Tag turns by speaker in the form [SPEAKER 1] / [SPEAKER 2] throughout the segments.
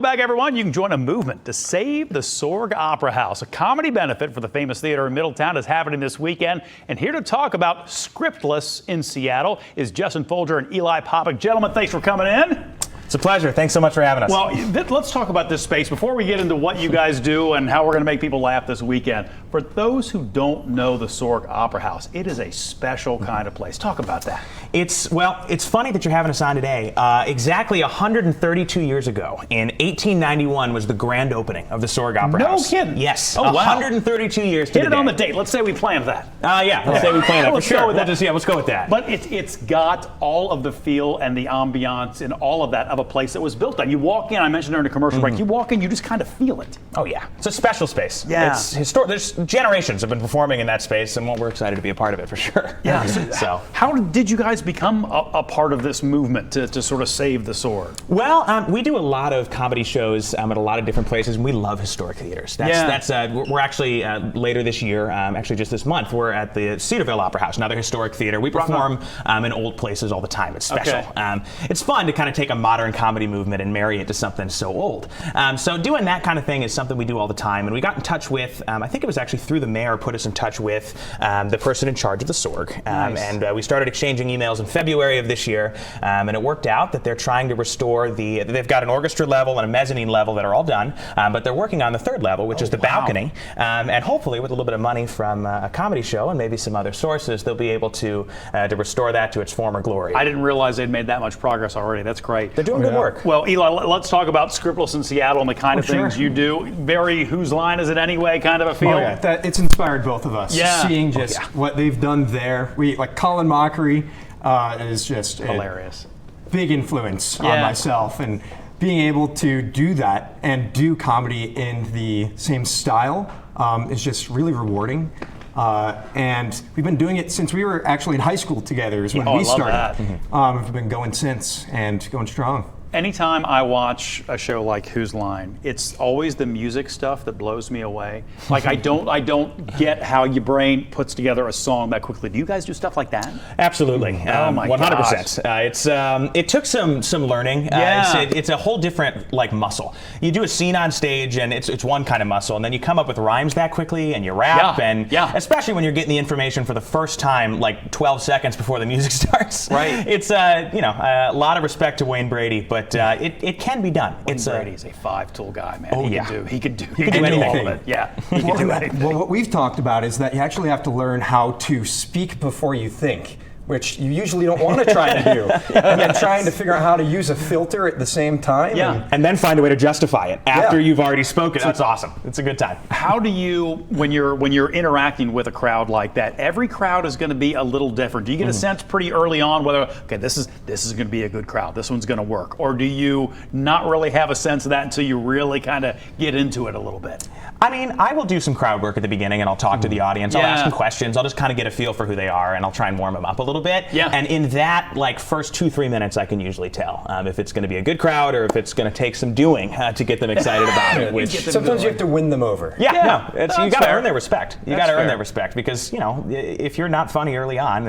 [SPEAKER 1] Back, everyone. You can join a movement to save the Sorg Opera House. A comedy benefit for the famous theater in Middletown is happening this weekend. And here to talk about Scriptless in Seattle is Justin Folger and Eli Popick. Gentlemen, thanks for coming in.
[SPEAKER 2] It's a pleasure. Thanks so much for having us.
[SPEAKER 1] Well, let's talk about this space before we get into what you guys do and how we're going to make people laugh this weekend. For those who don't know the Sorg Opera House, it is a special kind of place. Talk about that.
[SPEAKER 2] It's funny that you're having us on today. Exactly 132 years ago, in 1891, was the grand opening of the Sorg Opera House.
[SPEAKER 1] No kidding.
[SPEAKER 2] Yes.
[SPEAKER 1] Oh, wow.
[SPEAKER 2] 132 years to
[SPEAKER 1] Hit
[SPEAKER 2] the
[SPEAKER 1] it
[SPEAKER 2] day.
[SPEAKER 1] on the date. Let's say we planned that.
[SPEAKER 2] Let's say we planned it for sure.
[SPEAKER 1] Let's
[SPEAKER 2] go with that.
[SPEAKER 1] But it's got all of the feel and the ambiance and all of that of a place that was built on. You walk in, I mentioned during the commercial break, you walk in, you just kind of feel it.
[SPEAKER 2] Oh yeah, it's a special space.
[SPEAKER 1] Yeah.
[SPEAKER 2] It's historic. There's generations have been performing in that space, and we're excited to be a part of it for sure.
[SPEAKER 1] Yeah.
[SPEAKER 2] So
[SPEAKER 1] how did you guys become a part of this movement to sort of save the Sorg?
[SPEAKER 2] Well, we do a lot of comedy shows at a lot of different places, and we love historic theaters. We're actually later this year, actually just this month, we're at the Cedarville Opera House, another historic theater. We perform in old places all the time. It's special.
[SPEAKER 1] Okay.
[SPEAKER 2] It's fun to kind of take a modern comedy movement and marry it to something so old. So doing that kind of thing is something we do all the time, and we got in touch with, I think it was actually through the mayor put us in touch with the person in charge of the Sorg.
[SPEAKER 1] Nice.
[SPEAKER 2] And we started exchanging emails in February of this year, and it worked out that they're trying to restore they've got an orchestra level and a mezzanine level that are all done, but they're working on the third level, which is the balcony, and hopefully with a little bit of money from a comedy show and maybe some other sources, they'll be able to restore that to its former glory.
[SPEAKER 1] I didn't realize they'd made that much progress already. That's great.
[SPEAKER 2] They're doing good work.
[SPEAKER 1] Well, Eli, let's talk about Scriptless in Seattle and the kind of things you do. Very Whose Line Is It Anyway kind of a feel.
[SPEAKER 3] Oh, yeah. It's inspired both of us.
[SPEAKER 1] Yeah.
[SPEAKER 3] Seeing just what they've done there. Colin Mockery is just
[SPEAKER 1] hilarious.
[SPEAKER 3] Big influence on myself, and being able to do that and do comedy in the same style is just really rewarding. And we've been doing it since we were actually in high school together is when we started. We've been going since and going strong.
[SPEAKER 1] Anytime I watch a show like Whose Line, it's always the music stuff that blows me away. Like I don't get how your brain puts together a song that quickly. Do you guys do stuff like that?
[SPEAKER 2] Absolutely.
[SPEAKER 1] Oh my
[SPEAKER 2] 100%. It took some learning. It's a whole different muscle. You do a scene on stage and it's one kind of muscle, and then you come up with rhymes that quickly and you rap especially when you're getting the information for the first time 12 seconds before the music starts.
[SPEAKER 1] Right.
[SPEAKER 2] It's a lot of respect to Wayne Brady, but it can be done.
[SPEAKER 1] Wayne Brady's a five-tool guy, man.
[SPEAKER 2] Oh,
[SPEAKER 1] He could do
[SPEAKER 3] anything.
[SPEAKER 1] all of it. Yeah. He can do anything.
[SPEAKER 3] Well, what we've talked about is that you actually have to learn how to speak before you think, which you usually don't want to try to do. And then trying to figure out how to use a filter at the same time.
[SPEAKER 2] And then find a way to justify it after you've already spoken. That's awesome. It's a good time.
[SPEAKER 1] How do you, when you're interacting with a crowd like that, every crowd is going to be a little different. Do you get a sense pretty early on whether, okay, this is going to be a good crowd, this one's going to work? Or do you not really have a sense of that until you really kind of get into it a little bit?
[SPEAKER 2] I mean, I will do some crowd work at the beginning, and I'll talk to the audience. I'll ask them questions. I'll just kind of get a feel for who they are, and I'll try and warm them up a little bit.
[SPEAKER 1] Yeah.
[SPEAKER 2] And in that first 2-3 minutes, I can usually tell if it's going to be a good crowd or if it's going to take some doing to get them excited about it. Which
[SPEAKER 3] sometimes you have to win them over.
[SPEAKER 2] You got to earn their respect. You got to earn their respect because if you're not funny early on,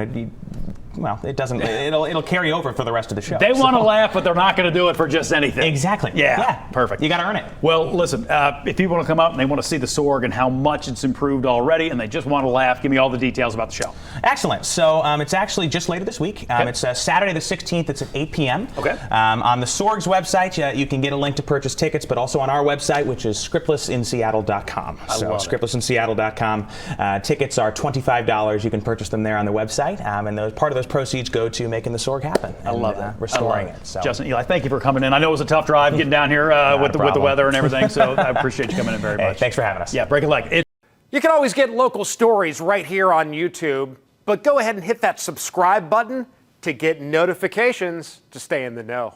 [SPEAKER 2] it doesn't. It'll carry over for the rest of the show.
[SPEAKER 1] They want to laugh, but they're not going to do it for just anything.
[SPEAKER 2] Exactly.
[SPEAKER 1] Yeah. Perfect.
[SPEAKER 2] You got to earn it.
[SPEAKER 1] Well, listen. If people want to come out and they want to see the Sorg and how much it's improved already, and they just want to laugh, give me all the details about the show.
[SPEAKER 2] Excellent. So it's actually just later this week. It's Saturday the 16th. It's at 8 p.m.
[SPEAKER 1] Okay.
[SPEAKER 2] On the Sorg's website, you can get a link to purchase tickets, but also on our website, which is scriptlessinseattle.com. So scriptlessinseattle.com. Tickets are $25. You can purchase them there on the website, and part of those proceeds go to making the Sorg happen.
[SPEAKER 1] I love that.
[SPEAKER 2] Restoring it. So.
[SPEAKER 1] Justin, Eli, thank you for coming in. I know it was a tough drive getting down here with the weather and everything, so I appreciate you coming in very much.
[SPEAKER 2] Thanks for having us.
[SPEAKER 1] Yeah, break a leg.
[SPEAKER 4] You can always get local stories right here on YouTube, but go ahead and hit that subscribe button to get notifications to stay in the know.